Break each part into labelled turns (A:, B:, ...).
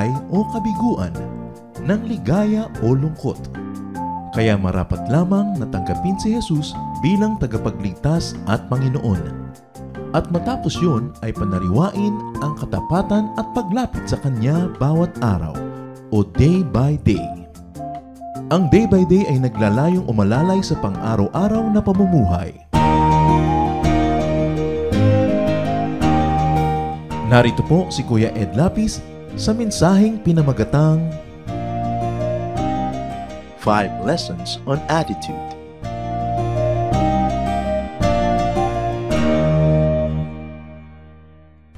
A: tagumpay o kabiguan, ng ligaya o lungkot. Kaya marapat lamang natanggapin si Jesus bilang tagapagligtas at Panginoon. At matapos yun ay panariwain ang katapatan at paglapit sa Kanya bawat araw o day by day. Ang day by day ay naglalayong umalalay sa pang-araw-araw na pamumuhay. Narito po si Kuya Ed Lapis sa mensaheng pinamagatang
B: 5 Lessons on Attitude.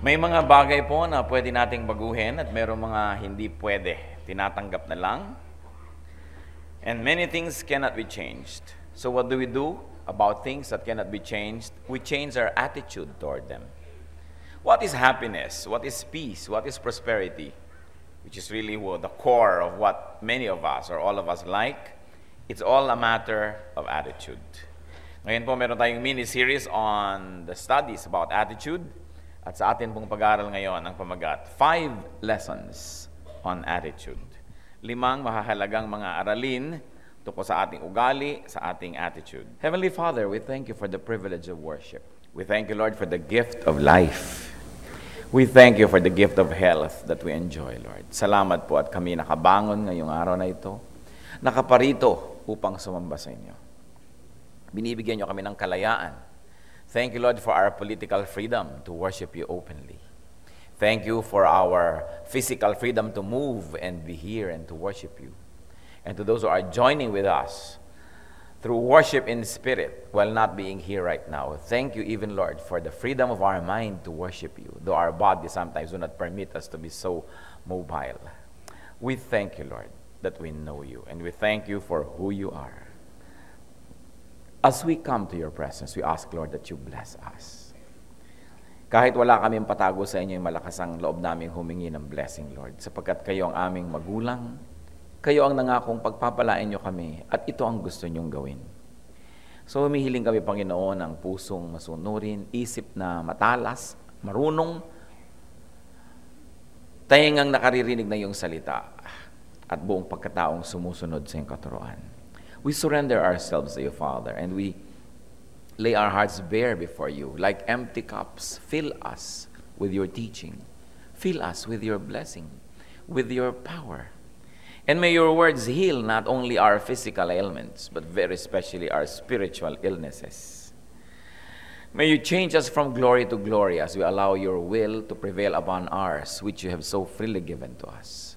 C: May mga bagay po na pwede nating baguhin at mayroong mga hindi pwede. Tinatanggap na lang. And many things cannot be changed. So what do we do about things that cannot be changed? We change our attitude toward them. What is happiness? What is peace? What is prosperity? Which is really the core of what many of us or all of us like. It's all a matter of attitude. Ngayon po meron tayong mini-series on the studies about attitude. At sa atin pong pag-aaral ngayon ang pamagat, 5 lessons on attitude. 5 mahahalagang mga aralin tungkol sa ating ugali, sa ating attitude. Heavenly Father, we thank you for the privilege of worship. We thank you, Lord, for the gift of life. We thank you for the gift of health that we enjoy, Lord. Salamat po at kami nakabangon ngayong araw na ito, nakaparito upang sumamba sa inyo. Binibigyan niyo kami ng kalayaan. Thank you, Lord, for our political freedom to worship you openly. Thank you for our physical freedom to move and be here and to worship you. And to those who are joining with us through worship in spirit while not being here right now, thank you even, Lord, for the freedom of our mind to worship you, though our bodies sometimes do not permit us to be so mobile. We thank you, Lord, that we know you, and we thank you for who you are. As we come to your presence, we ask, Lord, that you bless us. Kahit wala kaming patago sa inyo, yung malakas ang loob naming humingi ng blessing, Lord, sapagkat kayo ang aming magulang, kayo ang nangakong pagpapalain nyo kami, at ito ang gusto nyong gawin. So, humihiling kami, Panginoon, ng pusong masunurin, isip na matalas, marunong, taingang nakaririnig na iyong salita, at buong pagkataong sumusunod sa iyong katuruan. We surrender ourselves to you, Father, and we lay our hearts bare before you. Like empty cups, fill us with your teaching. Fill us with your blessing, with your power. And may your words heal not only our physical ailments, but very especially our spiritual illnesses. May you change us from glory to glory as we allow your will to prevail upon ours, which you have so freely given to us.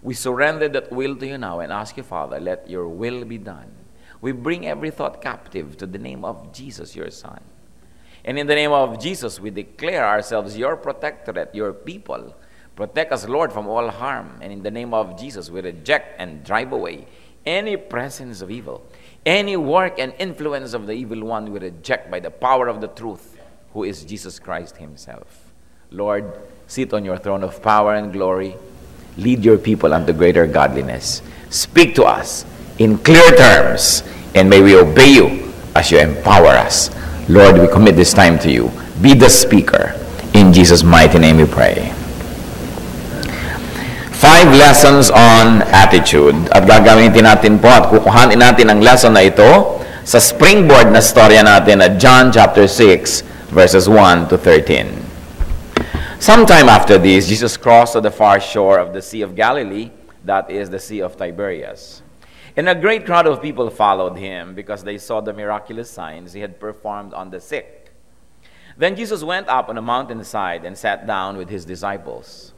C: We surrender that will to you now and ask you, Father, let your will be done. We bring every thought captive to the name of Jesus, your Son. And in the name of Jesus, we declare ourselves your protectorate, your people. Protect us, Lord, from all harm. And in the name of Jesus, we reject and drive away any presence of evil. Any work and influence of the evil one we reject by the power of the truth, who is Jesus Christ himself. Lord, sit on your throne of power and glory. Lead your people unto greater godliness. Speak to us in clear terms, and may we obey you as you empower us. Lord, we commit this time to you. Be the speaker. In Jesus' mighty name we pray. 5 lessons on attitude. At gagamitin natin po at kukuhanin natin ang lesson na ito sa springboard na storya natin at John chapter 6 verses 1 to 13. Sometime after this, Jesus crossed to the far shore of the Sea of Galilee, that is the Sea of Tiberias. And a great crowd of people followed him because they saw the miraculous signs he had performed on the sick. Then Jesus went up on a mountainside and sat down with his disciples.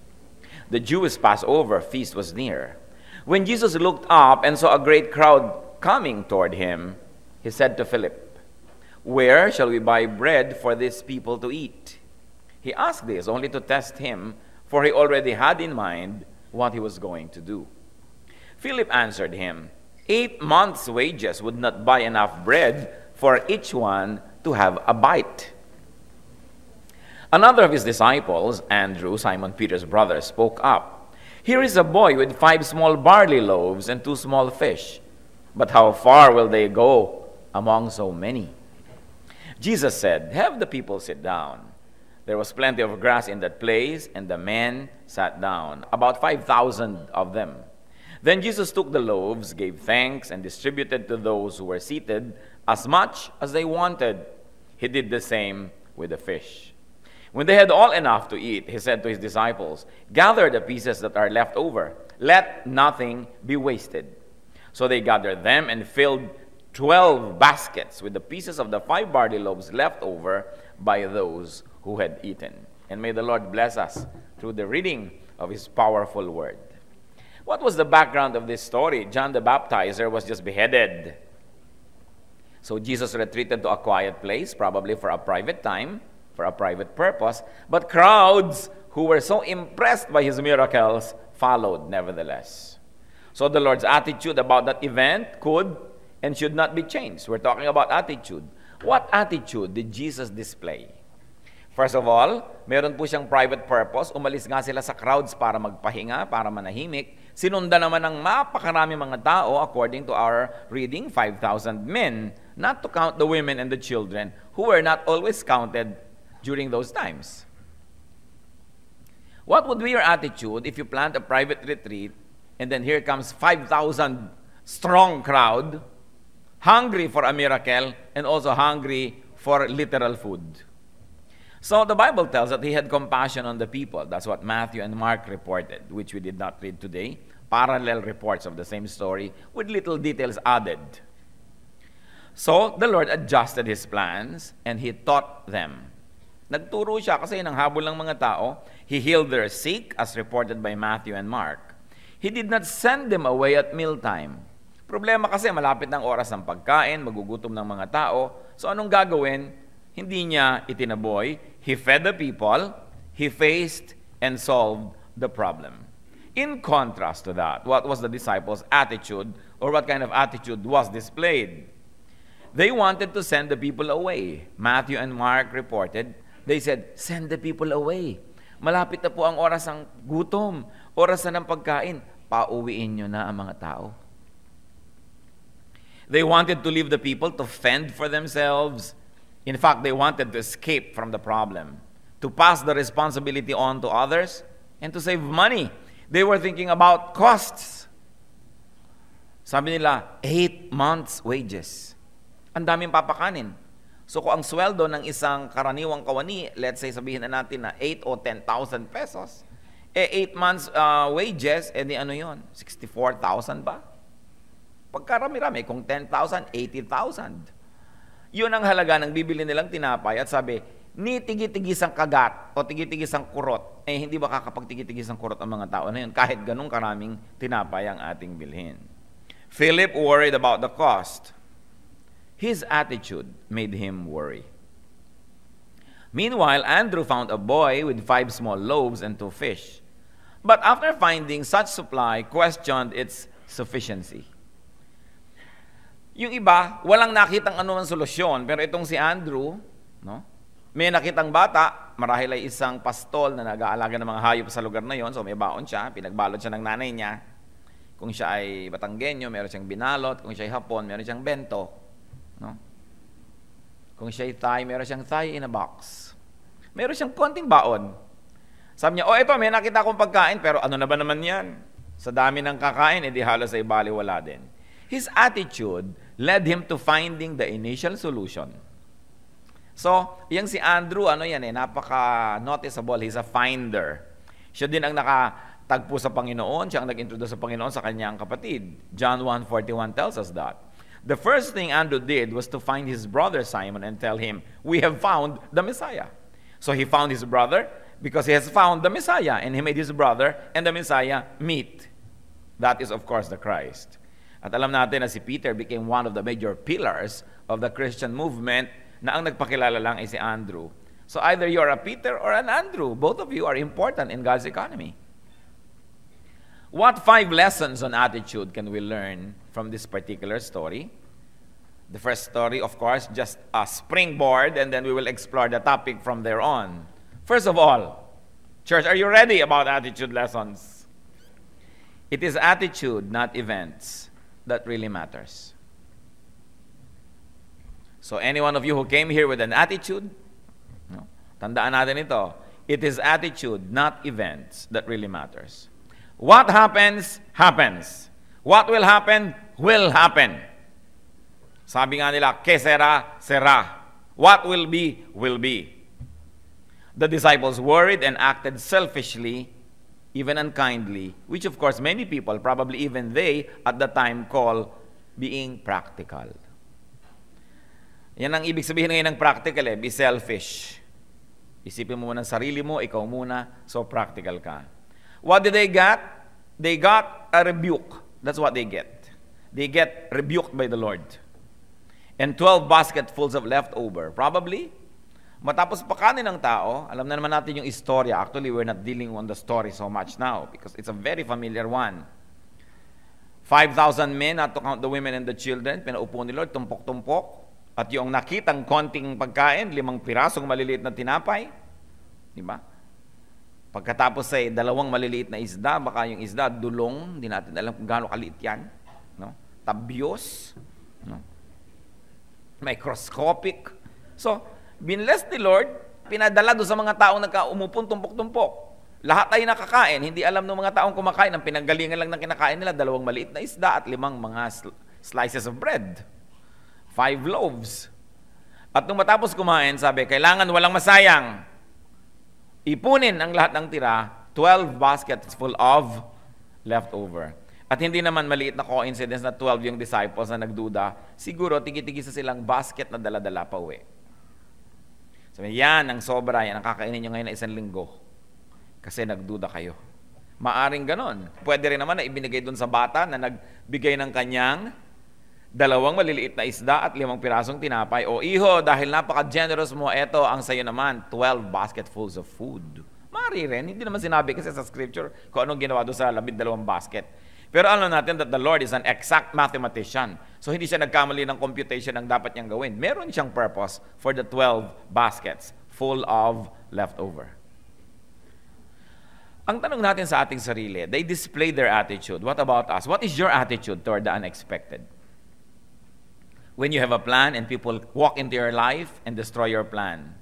C: The Jewish Passover feast was near. When Jesus looked up and saw a great crowd coming toward him, he said to Philip, "Where shall we buy bread for these people to eat?" He asked this only to test him, for he already had in mind what he was going to do. Philip answered him, 8 months' wages would not buy enough bread for each one to have a bite. Another of his disciples, Andrew, Simon Peter's brother, spoke up. "Here is a boy with 5 small barley loaves and 2 small fish. But how far will they go among so many?" Jesus said, "Have the people sit down." There was plenty of grass in that place, and the men sat down, about 5,000 of them. Then Jesus took the loaves, gave thanks, and distributed to those who were seated as much as they wanted. He did the same with the fish. When they had all enough to eat, he said to his disciples, "Gather the pieces that are left over. Let nothing be wasted." So they gathered them and filled 12 baskets with the pieces of the 5 barley loaves left over by those who had eaten. And may the Lord bless us through the reading of his powerful word. What was the background of this story? John the Baptizer was just beheaded. So Jesus retreated to a quiet place, probably for a private time, for a private purpose. But crowds who were so impressed by his miracles followed nevertheless. So the Lord's attitude about that event could and should not be changed. We're talking about attitude. What attitude did Jesus display? First of all, meron po siyang private purpose. Umalis nga sila sa crowds para magpahinga, para manahimik. Sinundan naman ng mapakarami mga tao, according to our reading, 5,000 men, not to count the women and the children who were not always counted during those times. What would be your attitude if you planned a private retreat and then here comes 5,000 strong crowd, hungry for a miracle and also hungry for literal food? So the Bible tells that he had compassion on the people. That's what Matthew and Mark reported, which we did not read today. Parallel reports of the same story with little details added. So the Lord adjusted his plans and he taught them. Nagturo siya kasi nang habol ng mga tao. He healed their sick as reported by Matthew and Mark. He did not send them away at mealtime. Problema kasi malapit ng oras ng pagkain, magugutom ng mga tao. So anong gagawin? Hindi niya itinaboy. He fed the people, he faced and solved the problem. In contrast to that, what was the disciples' attitude, or what kind of attitude was displayed? They wanted to send the people away. Matthew and Mark reported, they said, "Send the people away. Malapit na po ang oras ng gutom, oras na ng pagkain. Pauwiin nyo na ang mga tao." They wanted to leave the people to fend for themselves. In fact, they wanted to escape from the problem, to pass the responsibility on to others, and to save money. They were thinking about costs. Sabi nila, 8 months' wages. Ang daming papakanin. So kung ang sweldo ng isang karaniwang kawani, let's say sabihin na natin na 8 o 10,000 pesos, 8 months wages, di ano yun? 64,000 ba? Pagkarami-rami, kung 10,000, 80,000. Yun ang halaga ng bibili nilang tinapay at sabi, ni tigi-tigis ang kagat o tigi-tigis ang kurot, hindi ba kakapag-tigi-tigis ang kurot ang mga tao na yun kahit ganung karaming tinapay ang ating bilhin. Philip worried about the cost. His attitude made him worry. Meanwhile, Andrew found a boy with 5 small loaves and 2 fish. But after finding such supply, questioned its sufficiency. Yung iba, walang nakitang anumang solusyon, pero itong si Andrew, no? May nakitang bata, marahil ay isang pastol na nag-aalaga ng mga hayop sa lugar na yon, so may baon siya, pinagbalot siya ng nanay niya. Kung siya ay Batanggenyo, meron siyang binalot. Kung siya ay Hapon, meron siyang bento. No? Kung siya ay Thai, meron siyang Thai in a box. Meron siyang konting baon. Sabi niya, ito, may nakita akong pagkain, pero ano na ba naman yan? Sa dami ng kakain, edi halos ay baliwala din. His attitude led him to finding the initial solution. So, yung si Andrew, napaka-noticeable. He's a finder. Siya din ang nakatagpo sa Panginoon. Siya ang nag-introduce sa Panginoon sa kanyang kapatid. John 1:41 tells us that. The first thing Andrew did was to find his brother Simon and tell him, "We have found the Messiah." So he found his brother because he has found the Messiah, and he made his brother and the Messiah meet. That is, of course, the Christ. At alam natin na si Peter became one of the major pillars of the Christian movement na ang nagpakilala lang ay si Andrew. So either you are a Peter or an Andrew. Both of you are important in God's economy. What 5 lessons on attitude can we learn from this particular story? The first story, of course, just a springboard, and then we will explore the topic from there on. First of all, church, are you ready about attitude lessons? It is attitude, not events, that really matters. So any one of you who came here with an attitude, Tandaan natin ito. It is attitude, not events, that really matters. What happens, happens. What will happen, will happen. Sabi nga nila, que sera, sera. What will be, will be. The disciples worried and acted selfishly, even unkindly, which of course many people, probably even they, at the time call being practical. Yan ang ibig sabihin ngayon ng practical be selfish. Isipin mo muna ang sarili mo, ikaw muna, so practical ka. What did they get? They got a rebuke. That's what they get. They get rebuked by the Lord. And 12 basketfuls of leftover. Probably, matapos pakanin ng tao, alam na naman natin yung istorya. Actually, we're not dealing on the story so much now because it's a very familiar one. 5,000 men, not to count the women and the children, pinaupo ni Lord, tumpok-tumpok. At yung nakitang konting pagkain, 5 pirasong maliliit na tinapay. Di ba? Pagkatapos ay 2 maliliit na isda, baka yung isda, dulong, hindi natin alam kung gaano kaliit yan. No? Tabyos. No? Microscopic. So, binless ni Lord, pinadala doon sa mga taong nagkaumupon, tumpok-tumpok. Lahat ay nakakain. Hindi alam ng mga taong kumakain. Ang pinanggalingan lang ng kinakain nila, 2 maliit na isda at 5 mga slices of bread. 5 loaves. At nung matapos kumain, sabi, kailangan walang masayang. Ipunin ang lahat ng tira, 12 baskets full of leftover. At hindi naman maliit na coincidence na 12 yung disciples na nagduda. Siguro, tigi-tigi sa silang basket na dala-dala pa uwi. Sabi, yan ang sobra, yan ang kakainin nyo ngayon na 1 linggo. Kasi nagduda kayo. Maaring ganon. Pwede rin naman na ibinigay dun sa bata na nagbigay ng kanyang 2 maliliit na isda at 5 pirasong tinapay. O iho, dahil napaka-generous mo, eto ang sayo naman, 12 basketfuls of food. Maaari rin, hindi naman sinabi kasi sa scripture kung anong ginawa doon sa 12 basket. Pero alam natin that the Lord is an exact mathematician. So hindi siya nagkamali ng computation ng dapat niyang gawin. Meron siyang purpose for the 12 baskets full of leftover. Ang tanong natin sa ating sarili, they display their attitude. What about us? What is your attitude toward the unexpected? When you have a plan and people walk into your life and destroy your plan.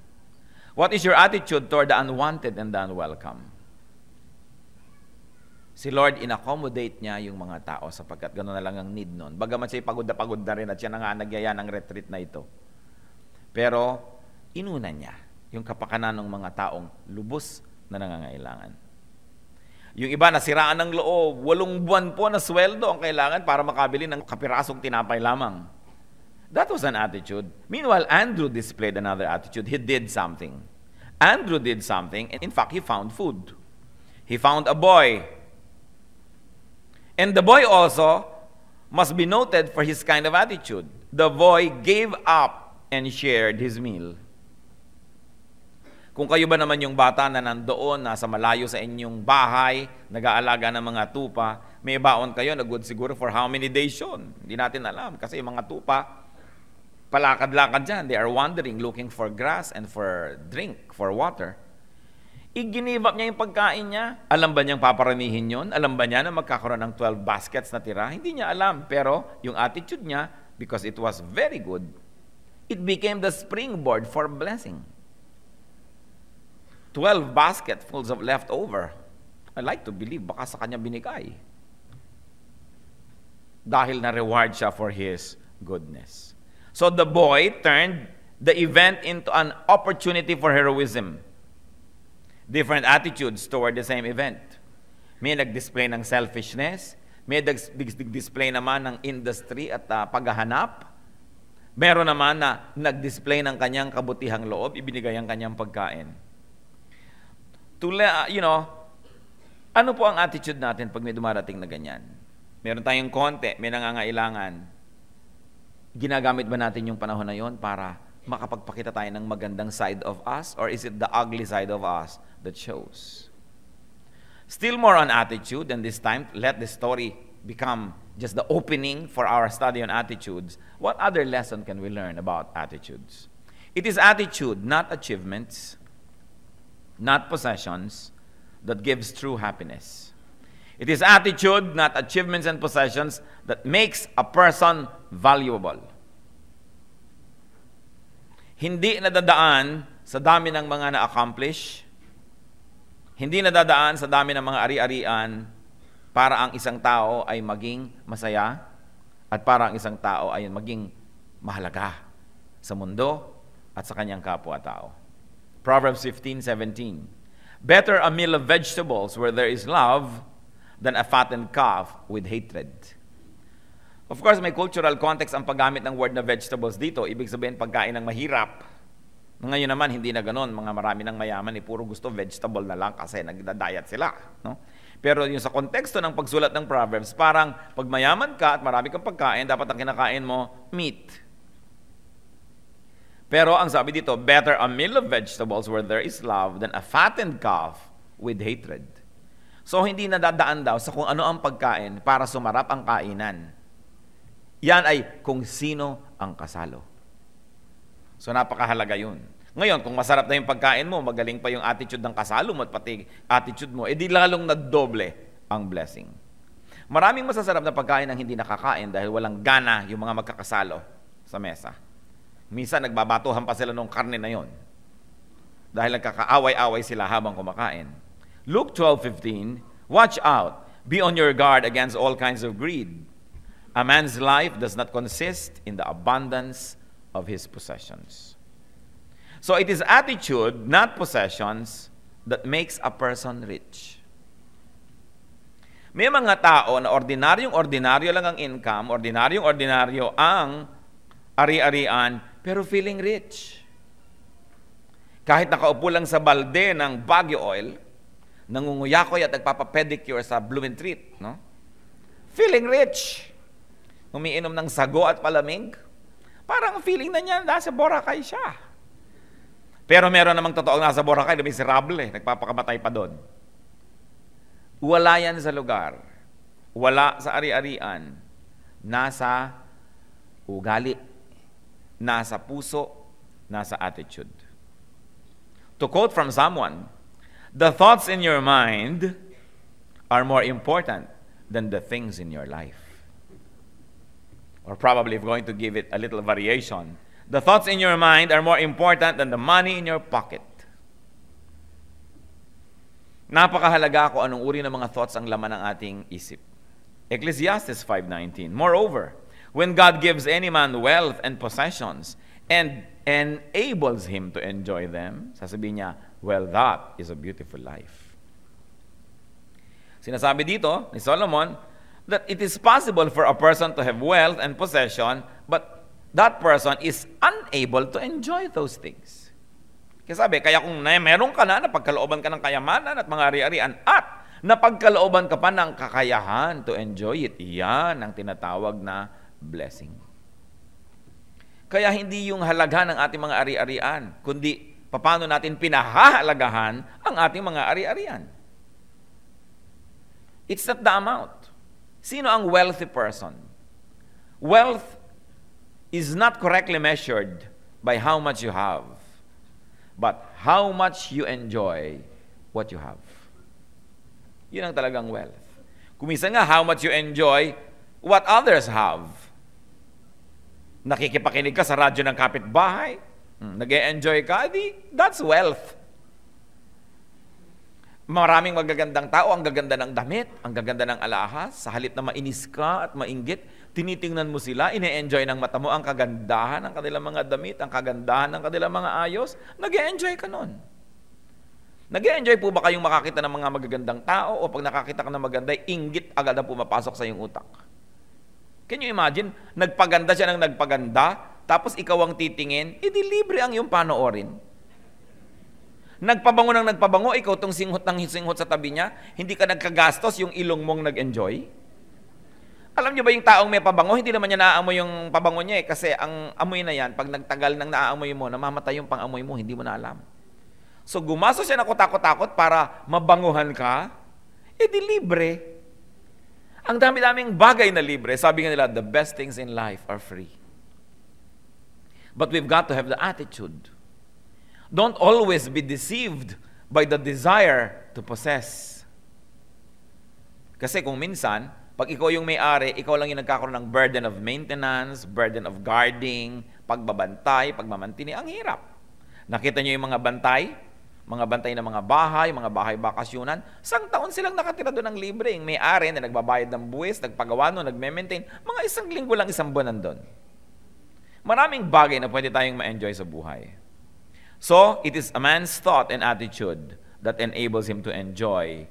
C: What is your attitude toward the unwanted and the unwelcome? Si Lord, in-accommodate niya yung mga tao sapagkat gano'n na lang ang need nun. Bagamat siya'y pagod na rin at siya na nga nagyaya ng retreat na ito. Pero, inuna niya yung kapakanan ng mga taong lubos na nangangailangan. Yung iba, nasiraan ng loob, 8 buwan po na sweldo ang kailangan para makabili ng kapirasong tinapay lamang. That was an attitude. Meanwhile, Andrew displayed another attitude. He did something. Andrew did something, and in fact, he found food. He found a boy. And the boy also must be noted for his kind of attitude. The boy gave up and shared his meal. Kung kayo ba naman yung bata na nandoon, nasa malayo sa inyong bahay, nag-aalaga ng mga tupa, may baon kayo na good siguro for how many days yun? Hindi natin alam kasi yung mga tupa, palakad-lakad dyan. They are wandering, looking for grass and for drink, for water. I-give up niya yung pagkain niya. Alam ba niyang paparamihin yun? Alam ba niya na magkakaroon ng 12 baskets na tira? Hindi niya alam. Pero yung attitude niya, because it was very good, it became the springboard for blessing. 12 basketfuls of leftover. I like to believe, baka sa kanya binigay. Dahil na-reward siya for his goodness. So the boy turned the event into an opportunity for heroism. Different attitudes toward the same event. May nag-display ng selfishness, may nag-display naman ng industry at paghahanap. Meron naman na nag-display ng kanyang kabutihang loob, ibinigay ang kanyang pagkain. Ano po ang attitude natin pag may dumarating na ganyan? Meron tayong konti, may nangangailangan. Ginagamit ba natin yung panahon na yon para makapagpakita tayo ng magandang side of us? Or is it the ugly side of us that shows? Still more on attitude, and this time, let the story become just the opening for our study on attitudes. What other lesson can we learn about attitudes? It is attitude, not achievements, not possessions, that gives true happiness. It is attitude, not achievements and possessions, that makes a person valuable. Hindi nadadaan sa dami ng mga na-accomplish, hindi nadadaan sa dami ng mga ari-arian para ang isang tao ay maging masaya at para ang isang tao ay maging mahalaga sa mundo at sa kanyang kapwa-tao. Proverbs 15:17. Better a meal of vegetables where there is love than a fattened calf with hatred. Of course, may cultural context ang paggamit ng word na vegetables dito. Ibig sabihin, pagkain ng mahirap. Ngayon naman, hindi na ganon. Mga marami ng mayaman, puro gusto vegetable na lang kasi nagda-diet sila. No? Pero yung sa konteksto ng pagsulat ng Proverbs, parang pag mayaman ka at marami kang pagkain, dapat ang kinakain mo, meat. Pero ang sabi dito, better a meal of vegetables where there is love than a fattened calf with hatred. So hindi nadadaan daw sa kung ano ang pagkain para sumarap ang kainan. Yan ay kung sino ang kasalo. So napakahalaga yun. Ngayon, kung masarap na yung pagkain mo, magaling pa yung attitude ng kasalo mo at pati attitude mo, edi lalong nagdoble ang blessing. Maraming masasarap na pagkain ang hindi nakakain dahil walang gana yung mga magkakasalo sa mesa. Minsan nagbabatuhan pa sila ng karne na yon dahil nagkakaaway-away sila habang kumakain. Luke 12:15, watch out, be on your guard against all kinds of greed. A man's life does not consist in the abundance of his possessions. So it is attitude, not possessions, that makes a person rich. May mga tao na ordinaryong-ordinaryo lang ang income, ordinaryong-ordinaryo ang ari-arian, pero feeling rich. Kahit nakaupo lang sa balde ng Baguio Oil, nangunguyakoy at nagpapapedicure sa Blumentritt, no? Feeling rich. Umiinom ng sago at palamig, parang feeling na niya nasa Boracay siya. Pero meron namang totoong nasa Boracay na miserable, nagpapakamatay pa doon. Wala yan sa lugar. Wala sa ari-arian. Nasa ugali, nasa puso, nasa attitude. To quote from someone, the thoughts in your mind are more important than the things in your life. Or probably if going to give it a little variation, the thoughts in your mind are more important than the money in your pocket. Napakahalaga kung anong uri ng mga thoughts ang laman ng ating isip. Ecclesiastes 5:19. Moreover, when God gives any man wealth and possessions and enables him to enjoy them, sasabihin niya, well, that is a beautiful life. Sinasabi dito ni Solomon that it is possible for a person to have wealth and possession, but that person is unable to enjoy those things. Kaya sabi, kaya kung meron ka na, napagkalooban ka ng kayamanan at mga ari-arian, at napagkalooban ka pa ng kakayahan to enjoy it, iyan ang tinatawag na blessing. Kaya hindi yung halaga ng ating mga ari-arian, kundi paano natin pinahahalagahan ang ating mga ari-arian. It's not the amount. Sino ang wealthy person? Wealth is not correctly measured by how much you have, but how much you enjoy what you have. Yun ang talagang wealth. Kung minsan nga, how much you enjoy what others have. Nakikipakinig ka sa radyo ng kapitbahay, nag-e-enjoy ka, that's wealth. Maraming magagandang tao, ang gaganda ng damit, ang gaganda ng alahas, sa halip na mainis ka at mainggit, tinitingnan mo sila, ine-enjoy ng mata mo ang kagandahan ng kanilang mga damit, ang kagandahan ng kanilang mga ayos, nag-e-enjoy ka nun. Nag-e-enjoy po ba kayong makakita ng mga magagandang tao o pag nakakita ka ng maganda, inggit agad ang pumapasok sa iyong utak? Can you imagine? Nagpaganda siya ng nagpaganda, tapos ikaw ang titingin, edi libre ang iyong panoorin. Nagpabango ng nagpabango, ikaw itong singhot ng singhot sa tabi niya, hindi ka nagkagastos, yung ilong mong nag-enjoy. Alam niyo ba yung taong may pabango, hindi naman niya naaamoy yung pabango niya kasi ang amoy na yan, pag nagtagal ng naaamoy mo, namamatay yung pang-amoy mo, hindi mo na alam. So gumastos siya na kutakot-takot para mabanguhan ka, edi libre. Ang dami-daming bagay na libre. Sabi nga nila, the best things in life are free. But we've got to have the attitude. Don't always be deceived by the desire to possess. Kasi kung minsan, pag ikaw yung may-ari, ikaw lang yung nagkakaroon ng burden of maintenance, burden of guarding, pagbabantay, pagmamantini, ang hirap. Nakita niyo yung mga bantay ng mga bahay bakasyunan, isang taon silang nakatira doon ng libre. Yung may-ari na nagbabayad ng buwis, nagpagawa nun, nagme-maintain, mga isang linggo lang, isang buwan nandun. Maraming bagay na pwede tayong ma-enjoy sa buhay. So, it is a man's thought and attitude that enables him to enjoy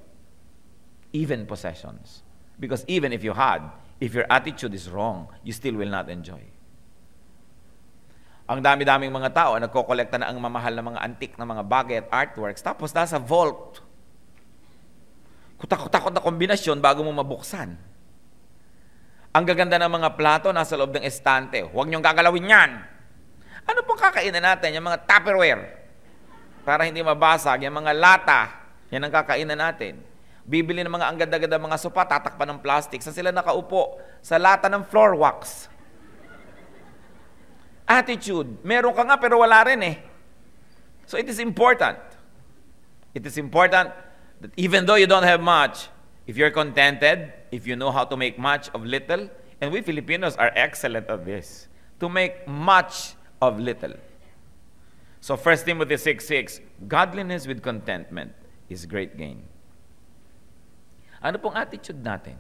C: even possessions. Because even if if your attitude is wrong, you still will not enjoy. Ang dami-daming mga tao nagkokolekta na ang mamahal na mga antique na mga bagay at artworks, tapos nasa vault. Kutakot na kombinasyon bago mo mabuksan. Ang gaganda ng mga plato nasa loob ng estante. Huwag niyong gagalawin yan. Ano pong kakainan natin? Yung mga Tupperware. Para hindi mabasag. Yung mga lata. Yan ang kakainan natin. Bibili ng mga ang ganda-ganda mga sopa, tatakpan ng plastic. Saan sila nakaupo? Sa lata ng floor wax. Attitude. Meron ka nga pero wala rin eh. So it is important. It is important that even though you don't have much, if you're contented, if you know how to make much of little, and we Filipinos are excellent at this, to make much of little. So 1 Timothy 6:6, godliness with contentment is great gain. Ano pong attitude natin?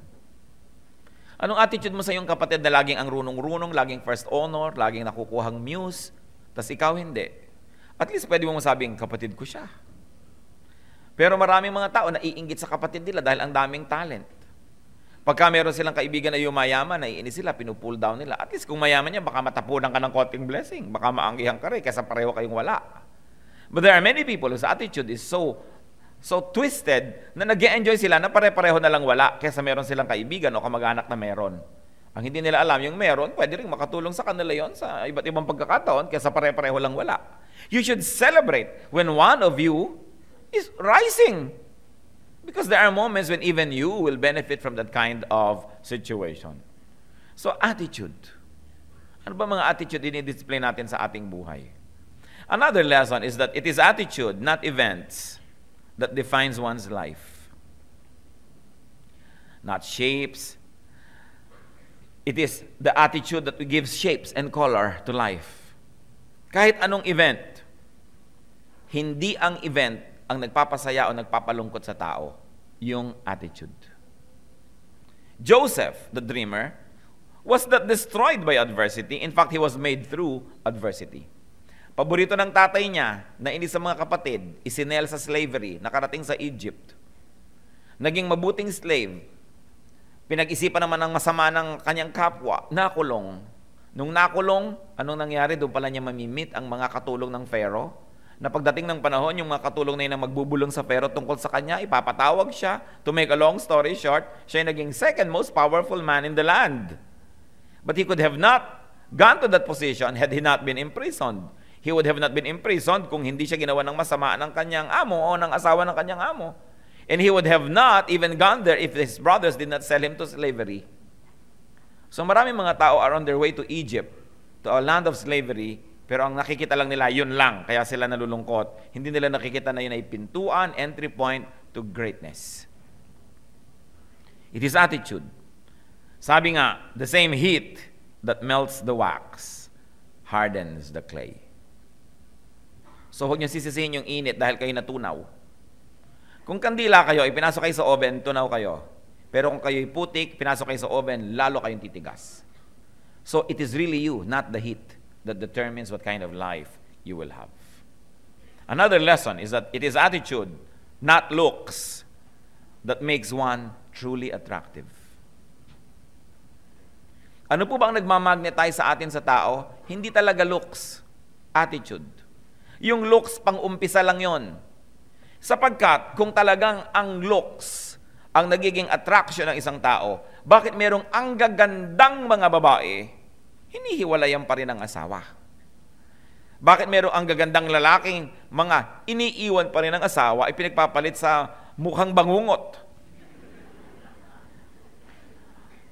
C: Anong attitude mo sa iyong kapatid na laging ang runong-runong, laging first honor, laging nakukuhang muse, tas ikaw hindi? At least pwede mo masabing, kapatid ko siya. Pero maraming mga tao naiinggit sa kapatid nila dahil ang daming talent. Pagka meron silang kaibigan na yumayaman, naiinis sila, pinupull down nila. At least kung mayaman niya, baka matapunan ka ng konting blessing. Baka maanggihan ka rin, kaysa pareho kayong wala. But there are many people whose attitude is so twisted na nag-e-enjoy sila na pare-pareho na lang wala kaysa meron silang kaibigan o kamag-anak na meron. Ang hindi nila alam, yung meron, pwede rin makatulong sa kanila yon sa iba't ibang pagkakataon kaysa pare-pareho lang wala. You should celebrate when one of you is rising. Because there are moments when even you will benefit from that kind of situation. So, attitude. Ano ba mga attitude dinidisplay natin sa ating buhay? Another lesson is that it is attitude, not events, that defines one's life. Not shapes. It is the attitude that gives shapes and color to life. Kahit anong event, hindi ang event ang nagpapasaya o nagpapalungkot sa tao, yung attitude. Joseph, the dreamer, was not destroyed by adversity. In fact, he was made through adversity. Paborito ng tatay niya, na inis sa mga kapatid, isinel sa slavery, nakarating sa Egypt. Naging mabuting slave. Pinag-isipan naman ng masama ng kanyang kapwa, nakulong. Nung nakulong, anong nangyari? Doon pala niya mamimit ang mga katulong ng Pharaoh. Na pagdating ng panahon, yung mga katulong na yun ang magbubulong sa Pharaoh tungkol sa kanya, ipapatawag siya. To make a long story short, siya yung naging second most powerful man in the land. But he could have not gone to that position had he not been imprisoned. He would have not been imprisoned kung hindi siya ginawa ng masama ng kanyang amo o ng asawa ng kanyang amo. And he would have not even gone there if his brothers did not sell him to slavery. So maraming mga tao are on their way to Egypt, to a land of slavery, pero ang nakikita lang nila, yun lang, kaya sila nalulungkot. Hindi nila nakikita na yun ay pintuan, entry point to greatness. It is attitude. Sabi nga, the same heat that melts the wax hardens the clay. So huwag niyo sisisihin yung init dahil kayo natunaw. Kung kandila kayo, ipinasok kayo sa oven, tunaw kayo. Pero kung kayo'y putik, pinasok kayo sa oven, lalo kayong titigas. So it is really you, not the heat, that determines what kind of life you will have. Another lesson is that it is attitude, not looks, that makes one truly attractive. Ano po ba ang nagmamagnetize sa atin sa tao? Hindi talaga looks, attitude. Yung looks, pang-umpisa lang yon. Sapagkat kung talagang ang looks ang nagiging attraction ng isang tao, bakit merong ang gagandang mga babae, hinihiwalayan pa rin ang asawa? Bakit merong ang gagandang lalaking mga iniiwan pa rin ang asawa ay pinagpapalit sa mukhang bangungot?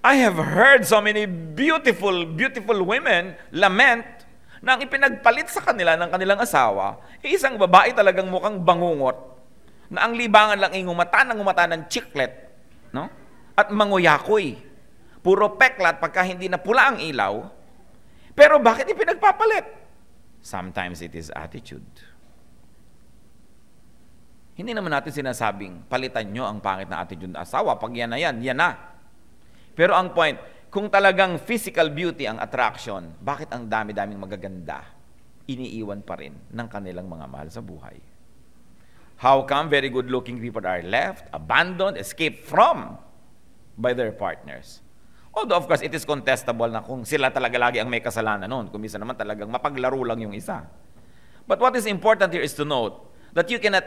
C: I have heard so many beautiful women lament na ang ipinagpalit sa kanila ng kanilang asawa ay isang babae talagang mukhang bangungot na ang libangan lang ay ngumata ng chiclet, no? At manguyakoy. Puro peklat pagka hindi na pula ang ilaw. Pero bakit ipinagpapalit? Sometimes it is attitude. Hindi naman natin sinasabing, palitan nyo ang pangit na attitude ng asawa. Pag yan na yan, yan na. Pero ang point, kung talagang physical beauty ang attraction, bakit ang dami-daming magaganda iniiwan pa rin ng kanilang mga mahal sa buhay? How come very good-looking people are left, abandoned, escaped from by their partners? Although, of course, it is contestable na kung sila talaga lagi ang may kasalanan noon. Kung minsan naman talagang mapaglaro lang yung isa. But what is important here is to note that you cannot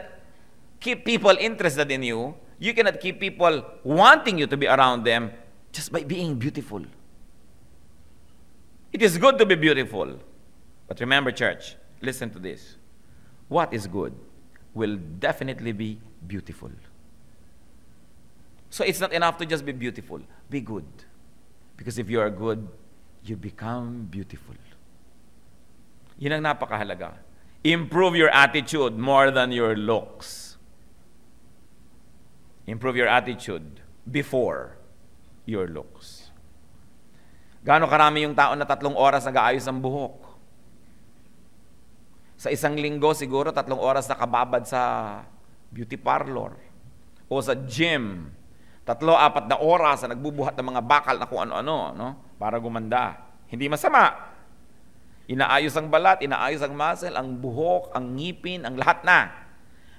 C: keep people interested in you. You cannot keep people wanting you to be around them just by being beautiful. It is good to be beautiful. But remember, church, listen to this. What is good will definitely be beautiful. So it's not enough to just be beautiful. Be good. Because if you are good, you become beautiful. Yun ang napakahalaga. Improve your attitude more than your looks. Improve your attitude before your looks. Gaano karami yung tao na 3 oras nag-aayos ang buhok? Sa isang linggo, siguro 3 oras nakababad sa beauty parlor o sa gym. 3-4 na oras na nagbubuhat ng mga bakal na kung ano-ano, no? Para gumanda. Hindi masama. Inaayos ang balat, inaayos ang muscle, ang buhok, ang ngipin, ang lahat na.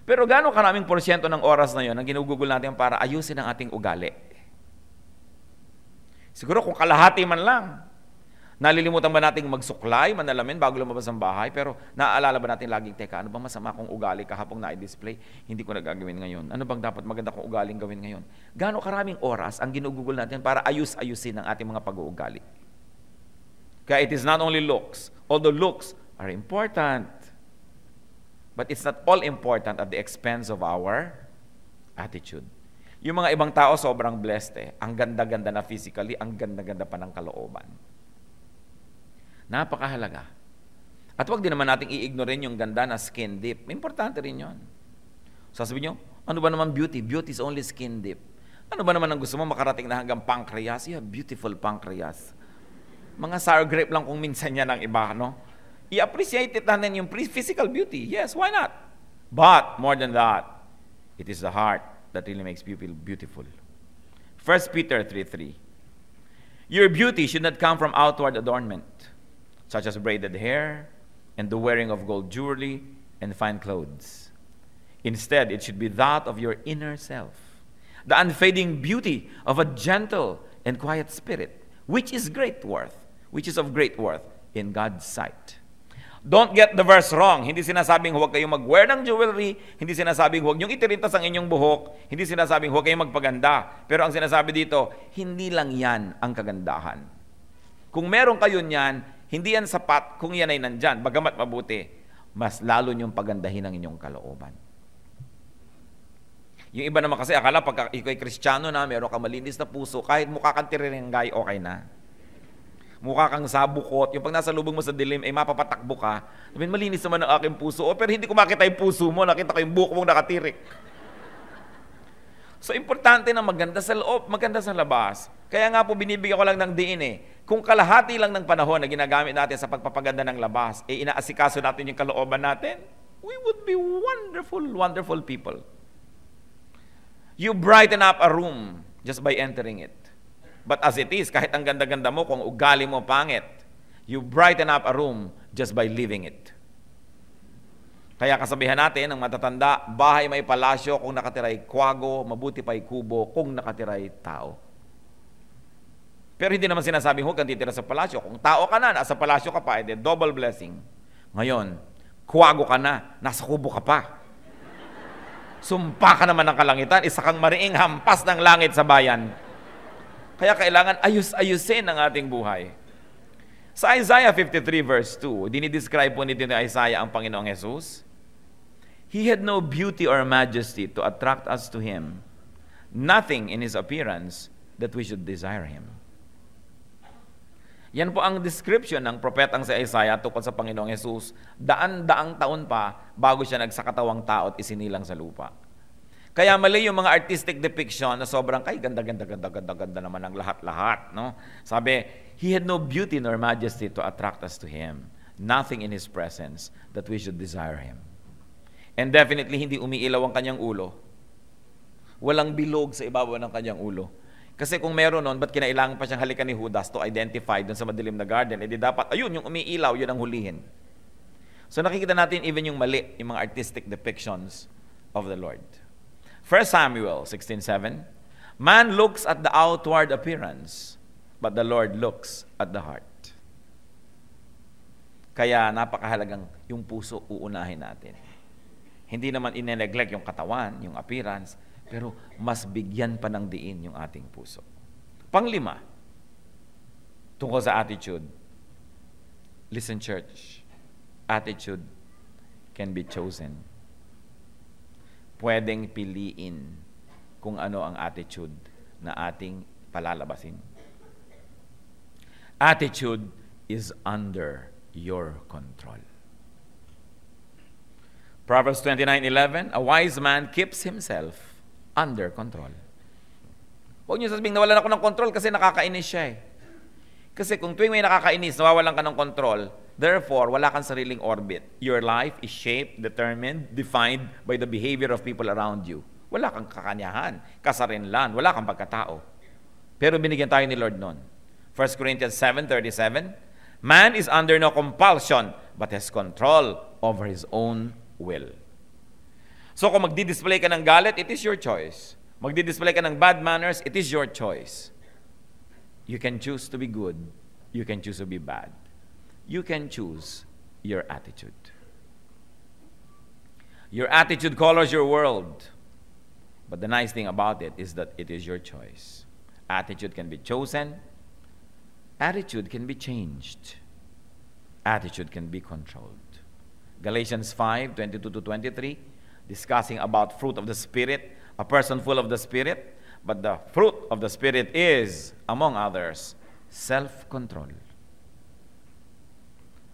C: Pero gaano karaming porsyento ng oras na yon ang ginugugol natin para ayusin ang ating ugali? Siguro kung kalahati man lang. Nalilimutan ba nating magsuklay, manalamin bago lumabas ng bahay? Pero naaalala ba natin laging, teka, ano bang masama kong ugali kahapong na-display? Hindi ko nagagawin ngayon. Ano bang dapat maganda kong ugaling gawin ngayon? Gaano karaming oras ang ginugugol natin para ayus-ayusin ang ating mga pag-uugali? Kaya it is not only looks. Although looks are important. But it's not all important at the expense of our attitude. Yung mga ibang tao sobrang blessed eh. Ang ganda-ganda na physically, ang ganda-ganda pa ng kalooban. Napakahalaga. At wag din naman nating i-ignorein yung ganda na skin deep. Importante rin yun. Sasabihin nyo, ano ba naman beauty? Beauty is only skin deep. Ano ba naman ang gusto mo makarating na hanggang pancreas? You have beautiful pancreas. Mga sour grape lang kung minsan yan ang iba, no? I-appreciate it natin yung physical beauty. Yes, why not? But, more than that, it is the heart that really makes people beautiful. 1 Peter 3:3. Your beauty should not come from outward adornment, such as braided hair and the wearing of gold jewelry and fine clothes. Instead, it should be that of your inner self, the unfading beauty of a gentle and quiet spirit, which is of great worth in God's sight. Don't get the verse wrong. Hindi sinasabing huwag kayong mag-wear ng jewelry, hindi sinasabing huwag niyong itirintas ang inyong buhok, hindi sinasabing huwag kayong magpaganda. Pero ang sinasabi dito, hindi lang yan ang kagandahan. Kung meron kayo niyan, hindi yan sapat kung yan ay nandyan. Bagamat mabuti, mas lalo niyong pagandahin ang inyong kalooban. Yung iba naman kasi, akala pag ikaw ay Kristiyano na, meron kang malinis na puso, kahit mukha kang tirirenggay, okay na. Mukha kang sabukot, yung pag nasa lubong mo sa dilim, ay mapapatakbo ka. Sabihin, malinis naman ang aking puso. Pero hindi ko makita yung puso mo, nakita ko yung buhok mong nakatirik. So, importante na maganda sa loob, maganda sa labas. Kaya nga po, binibigyan ko lang ng diin eh. Kung kalahati lang ng panahon na ginagamit natin sa pagpapaganda ng labas, inaasikaso natin yung kalooban natin, we would be wonderful, wonderful people. You brighten up a room just by entering it. But as it is, kahit ang ganda-ganda mo, kung ugali mo pangit, you brighten up a room just by living it. Kaya kasabihan natin, ng matatanda, bahay may palasyo kung nakatiray kwago, mabuti pa'y kubo kung nakatiray tao. Pero hindi naman sinasabing huwag kang titira sa palasyo. Kung tao ka na, nasa palasyo ka pa, edi double blessing. Ngayon, kwago ka na, nasa kubo ka pa. Sumpa ka naman ng kalangitan, isa kang mariing hampas ng langit sa bayan. Kaya kailangan ayus-ayusin ang ating buhay. Sa Isaiah 53 verse 2, dinidescribe po nito ni Isaiah ang Panginoong Jesus. He had no beauty or majesty to attract us to Him. Nothing in His appearance that we should desire Him. Yan po ang description ng propetang si Isaiah tungkol sa Panginoong Jesus. Daan-daang taon pa bago siya nagsakatawang tao at isinilang sa lupa. Kaya mali yung mga artistic depiction na sobrang, kay ganda naman ang lahat-lahat. No? Sabi, He had no beauty nor majesty to attract us to Him. Nothing in His presence that we should desire Him. And definitely, hindi umiilaw ang kanyang ulo. Walang bilog sa ibabaw ng kanyang ulo. Kasi kung meron nun, ba't kinailangan pa siyang halikan ni Judas to identify dun sa madilim na garden? Eh di dapat, ayun, yung umiilaw, yun ang hulihin. So nakikita natin even yung mali, yung mga artistic depictions of the Lord. 1 Samuel 16:7, man looks at the outward appearance, but the Lord looks at the heart. Kaya napakahalagang yung puso uunahin natin. Hindi naman ine-neglect yung katawan, yung appearance, pero mas bigyan pa ng diin yung ating puso. Panglima, tungkol sa attitude. Listen, church. Attitude can be chosen. Pwedeng piliin kung ano ang attitude na ating palalabasin. Attitude is under your control. Proverbs 29:11, a wise man keeps himself under control. Huwag niyo sasabihin, nawalan ako ng control kasi nakakainis siya eh. Kasi kung tuwing may nakakainis, nawawalan ka ng control, therefore, wala kang sariling orbit. Your life is shaped, determined, defined by the behavior of people around you. Wala kang kakanyahan, kasarinlan, wala kang pagkatao. Pero binigyan tayo ni Lord nun. 1 Corinthians 7:37, man is under no compulsion, but has control over his own will. So kung magdi-display ka ng galit, it is your choice. Magdi-display ka ng bad manners, it is your choice. You can choose to be good. You can choose to be bad. You can choose your attitude. Your attitude colors your world. But the nice thing about it is that it is your choice. Attitude can be chosen. Attitude can be changed. Attitude can be controlled. Galatians 5:22-23, discussing about fruit of the Spirit, a person full of the Spirit. But the fruit of the Spirit is, among others, self-control.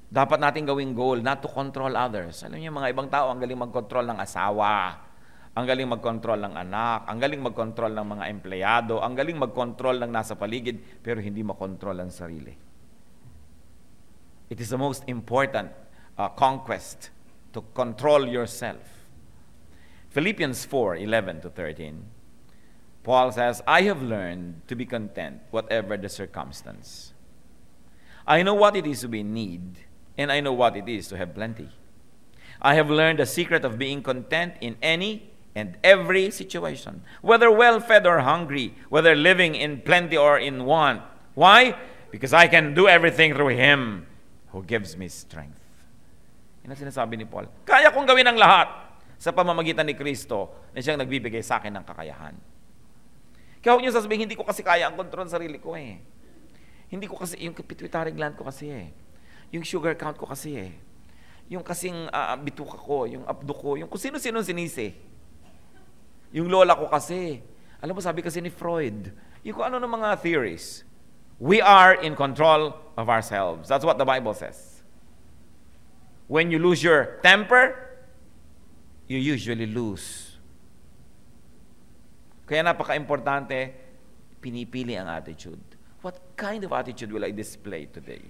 C: Dapat natin gawing goal not to control others. Alam niyo, mga ibang tao, ang galing mag-control ng asawa, ang galing mag-control ng anak, ang galing mag-control ng mga empleyado, ang galing mag-control ng nasa paligid, pero hindi makontrol ang sarili. It is the most important conquest to control yourself. Philippians 4:11-13, Paul says, I have learned to be content whatever the circumstance. I know what it is to be in need, and I know what it is to have plenty. I have learned the secret of being content in any and every situation, whether well-fed or hungry, whether living in plenty or in want. Why? Because I can do everything through Him who gives me strength. Yan ang sinasabi ni Paul. Kaya kong gawin ang lahat sa pamamagitan ni Kristo na siyang nagbibigay sa akin ng kakayahan. Kaya huwag niyo sasabihin, hindi ko kasi kaya ang kontrol ng sarili ko eh. Hindi ko kasi, yung pituitary gland ko kasi eh. Yung sugar count ko kasi eh. Yung kasing bituka ko, yung abdo ko, yung kung sino-sino sinisi. Yung lola ko kasi. Alam mo, sabi kasi ni Freud, yung kung ano ng mga theories. We are in control of ourselves. That's what the Bible says. When you lose your temper, you usually lose. Kaya napaka-importante, pinipili ang attitude. What kind of attitude will I display today?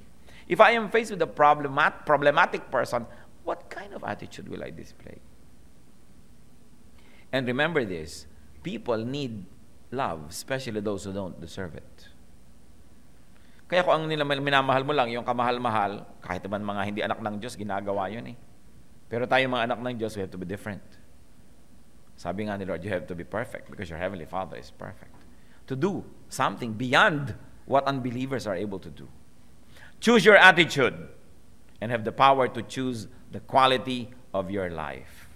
C: If I am faced with a problematic person, what kind of attitude will I display? And remember this, people need love, especially those who don't deserve it. Kaya kung ang minamahal mo lang, yung kamahal-mahal, kahit naman mga hindi anak ng Diyos, ginagawa yun eh. Pero tayo mga anak ng Diyos, we have to be different. Sabi nga ni Lord, you have to be perfect because your Heavenly Father is perfect. To do something beyond what unbelievers are able to do. Choose your attitude and have the power to choose the quality of your life.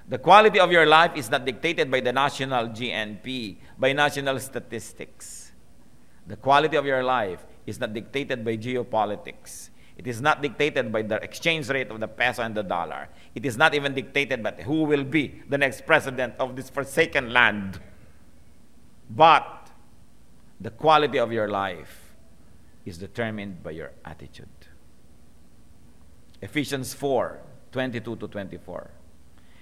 C: The quality of your life is not dictated by the national GNP, by national statistics. The quality of your life is not dictated by geopolitics. It is not dictated by the exchange rate of the peso and the dollar. It is not even dictated by who will be the next president of this forsaken land. But the quality of your life is determined by your attitude. Ephesians 4:22-24.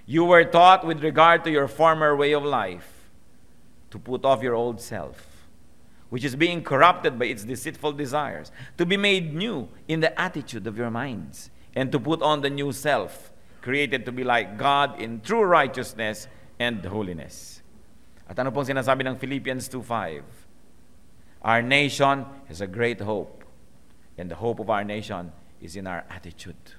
C: You were taught with regard to your former way of life to put off your old self, which is being corrupted by its deceitful desires, to be made new in the attitude of your minds, and to put on the new self, created to be like God in true righteousness and holiness. At ano pong sinasabi ng Philippians 2:5? Our nation has a great hope, and the hope of our nation is in our attitude.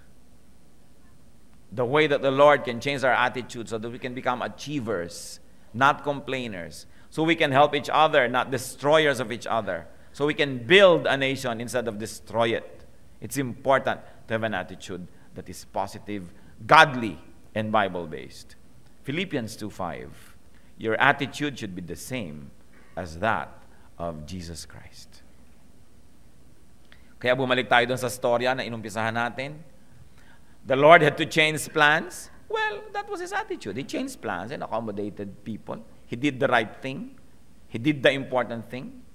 C: The way that the Lord can change our attitude so that we can become achievers, not complainers. So we can help each other, not destroyers of each other. So we can build a nation instead of destroy it. It's important to have an attitude that is positive, godly, and Bible-based. Philippians 2:5. Your attitude should be the same as that of Jesus Christ. Kaya bumalik tayo doon sa storya na inumpisahan natin. The Lord had to change plans. Well, that was his attitude. He changed plans and accommodated people. He did the right thing. He did the important thing.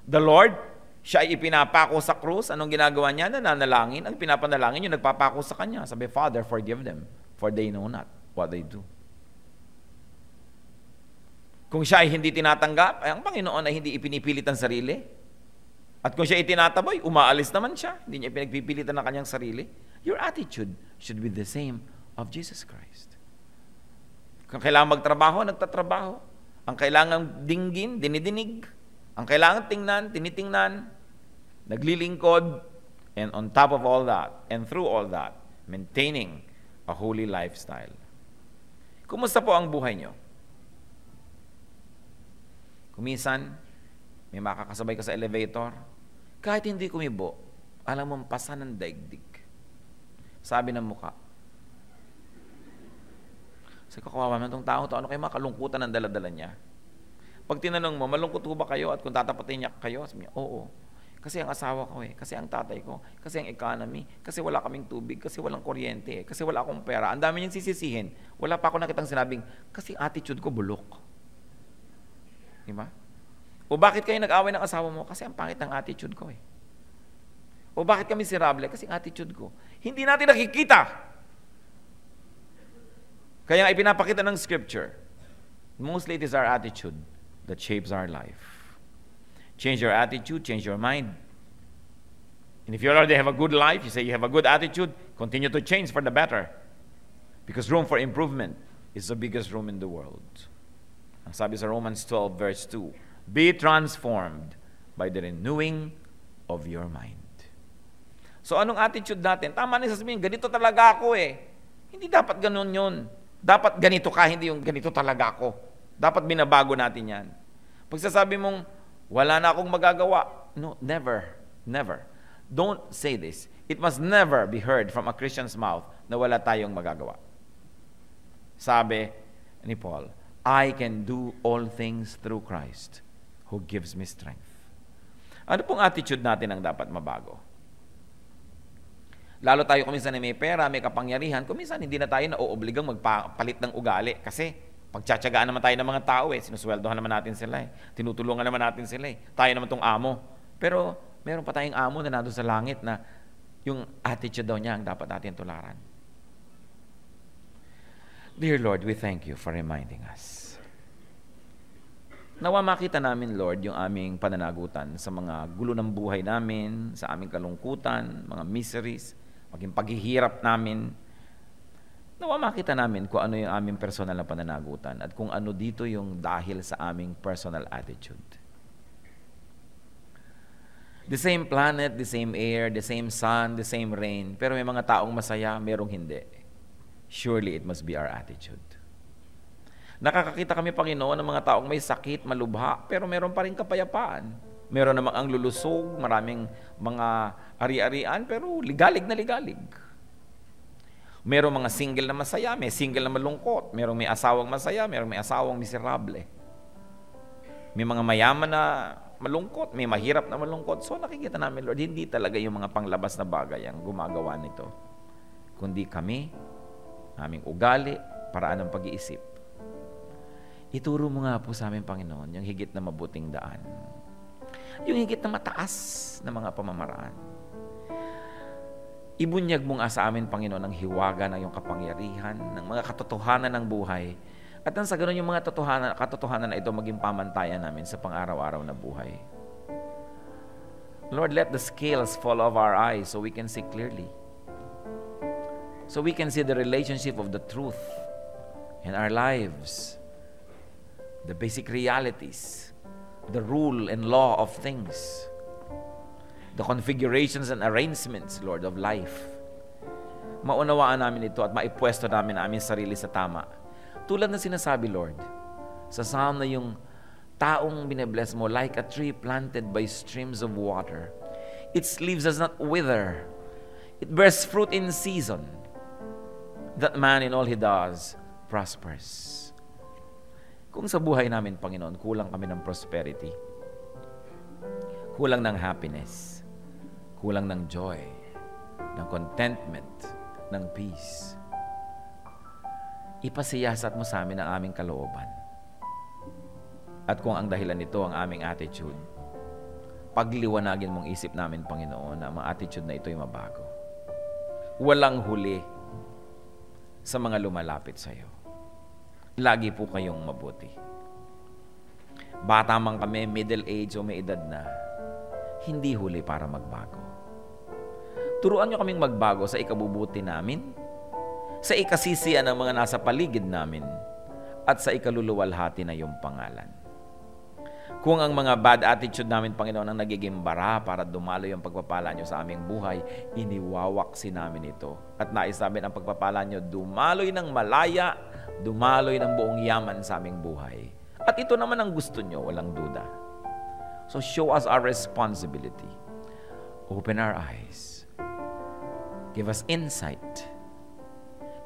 C: The Lord, siya ay ipinapako sa krus. Anong ginagawa niya? Nananalangin. Ang pinapanalangin yung nagpapako sa kanya. Sabi, Father, forgive them, for they know not what they do. Kung siya ay hindi tinatanggap, ay ang Panginoon ay hindi ipinipilit ang sarili. At kung siya ay tinataboy, umaalis naman siya. Hindi niya pinagpipilitan ng kanyang sarili. Your attitude should be the same of Jesus Christ. Kung kailangan magtrabaho, nagtatrabaho. Ang kailangan dinggin, dinidinig. Ang kailangan tingnan, tinitingnan. Naglilingkod. And on top of all that, and through all that, maintaining a holy lifestyle. Kumusta po ang buhay nyo? Kuminsan, may makakasabay ka sa elevator. Kahit hindi kumibo, alam mong pasan ng daigdig. Sabi ng mukha. Sabi ko, kawawa man itong tao to, ano kayo makalungkutan ng daladala niya? Pag tinanong mo, malungkot ba kayo at kung tatapatin niya kayo? Sabi niya, oo. Kasi ang asawa ko kasi ang tatay ko, kasi ang economy, kasi wala kaming tubig, kasi walang kuryente, kasi wala akong pera. Ang dami niyang sisisihin. Wala pa ako nakitang sinabing, kasi attitude ko bulok. Diba? O bakit kayo nag-away ng asawa mo? Kasi ang pangit ng attitude ko O bakit kami miserable? Kasi ang attitude ko. Hindi natin nakikita. Kaya ipinapakita ng Scripture, mostly it is our attitude that shapes our life. Change your attitude, change your mind. And if you already have a good life, you say you have a good attitude, continue to change for the better. Because room for improvement is the biggest room in the world. Ang sabi sa Romans 12 verse 2, be transformed by the renewing of your mind. So anong attitude natin? Tama na sasabihin, ganito talaga ako Hindi dapat ganun yun. Dapat ganito ka, hindi yung ganito talaga ako. Dapat binabago natin yan. Pag sasabi mong, wala na akong magagawa. No, never, never. Don't say this. It must never be heard from a Christian's mouth na wala tayong magagawa. Sabi ni Paul, I can do all things through Christ who gives me strength. Ano pong attitude natin ang dapat mabago? Lalo tayo kuminsan na may pera, may kapangyarihan, kuminsan hindi na tayo naoobligang magpalit ng ugali kasi pagtsatsagaan naman tayo ng mga tao sinusweldohan naman natin sila tinutulungan naman natin sila Tayo naman tong amo. Pero meron pa tayong amo na nandun sa langit na yung attitude daw niya ang dapat natin tularan. Dear Lord, we thank you for reminding us. Nawa makita namin, Lord, yung aming pananagutan sa mga gulo ng buhay namin, sa aming kalungkutan, mga miseries, maging paghihirap namin. Nawa makita namin kung ano yung aming personal na pananagutan at kung ano dito yung dahil sa aming personal attitude. The same planet, the same air, the same sun, the same rain, pero may mga taong masaya, merong hindi. Surely it must be our attitude. Nakakakita kami, Panginoon, ng mga taong may sakit, malubha, pero meron pa rin kapayapaan. Meron namang ang lulusog, maraming mga ari-arian, pero ligalig na ligalig. Merong mga single na masaya, may single na malungkot. Merong may asawang masaya, merong may asawang miserable. May mga mayaman na malungkot, may mahirap na malungkot. So nakikita namin, Lord, hindi talaga yung mga panglabas na bagay ang gumagawa nito. Kundi kami, aming ugali, paraan ng pag-iisip. Ituro mo nga po sa amin, Panginoon, yung higit na mabuting daan. Yung higit na mataas na mga pamamaraan. Ibunyag mo nga sa amin, Panginoon, ang hiwaga ng iyong kapangyarihan, ng mga katotohanan ng buhay. At nang sa ganun yung mga katotohanan na ito maging pamantayan namin sa pang-araw-araw na buhay. Lord, let the scales fall off our eyes so we can see clearly. So we can see the relationship of the truth in our lives, the basic realities, the rule and law of things, the configurations and arrangements, Lord, of life. Maunawaan namin ito at maipwesto namin ang aming sarili sa tama. Tulad na sinasabi, Lord, sa Psalm na yung taong binibless mo, like a tree planted by streams of water. Its leaves does not wither. It bears fruit in season. That man in all he does prospers. Kung sa buhay namin, Panginoon, kulang kami ng prosperity, kulang ng happiness, kulang ng joy, ng contentment, ng peace, ipasiyasat mo sa amin ang aming kalooban. At kung ang dahilan nito ang aming attitude, pagliwanagin mong isip namin, Panginoon, na ang attitude na ito ay mabago. Walang huli sa mga lumalapit sa iyo. Lagi po kayong mabuti. Bata man kami, middle age o may edad na, hindi huli para magbago. Turuan niyo kaming magbago sa ikabubuti namin, sa ikasisiyan ng mga nasa paligid namin, at sa ikaluluwalhati na iyong pangalan. Kung ang mga bad attitude namin, Panginoon, ang nagiging bara para dumalo yung pagpapala niyo sa aming buhay, iniwawaksi namin ito. At nais namin ang pagpapala niyo dumaloy ng malaya, dumaloy ng buong yaman sa aming buhay. At ito naman ang gusto niyo, walang duda. So show us our responsibility. Open our eyes. Give us insight.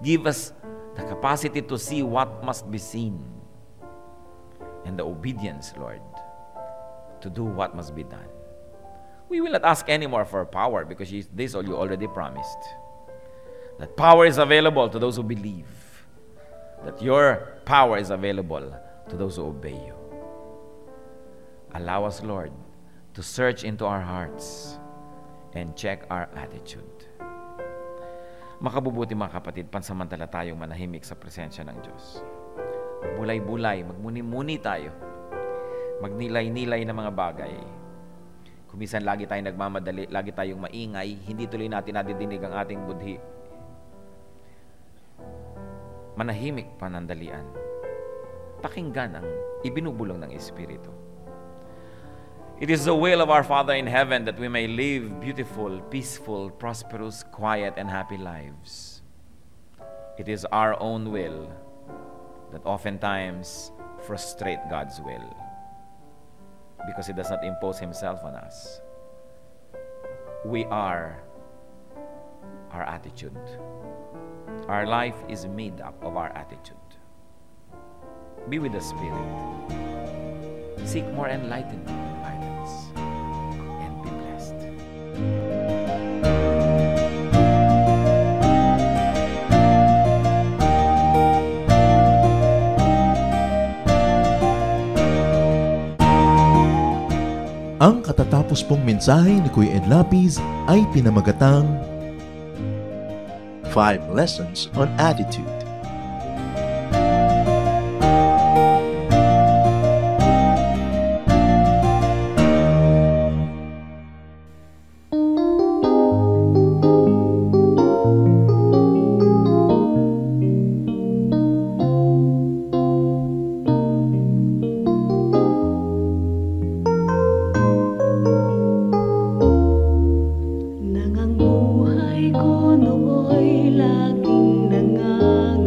C: Give us the capacity to see what must be seen. And the obedience, Lord, to do what must be done. We will not ask anymore for power because this all you already promised. That power is available to those who believe. That your power is available to those who obey you. Allow us, Lord, to search into our hearts and check our attitude. Makabubuti mga kapatid, pansamantala tayong manahimik sa presensya ng Diyos. Magbulay-bulay, magmuni-muni tayo. Magnilay-nilay ng mga bagay. Kumisan lagi tayong nagmamadali, lagi tayong maingay, hindi tuloy natin nadidinig ang ating budhi. Manahimik panandalian. Pakinggan ang ibinubulong ng Espiritu. It is the will of our Father in heaven that we may live beautiful, peaceful, prosperous, quiet, and happy lives. It is our own will that oftentimes frustrate God's will because He does not impose Himself on us. We are our attitude. Our life is made up of our attitude. Be with the Spirit. Seek more enlightenment and guidance. And be blessed.
A: Ang katatapos pong mensahe ni Kuya Ed Lapiz ay pinamagatang
B: 5 Lessons on Attitude.
D: Nang ang buhay ko nooy laging nangangarap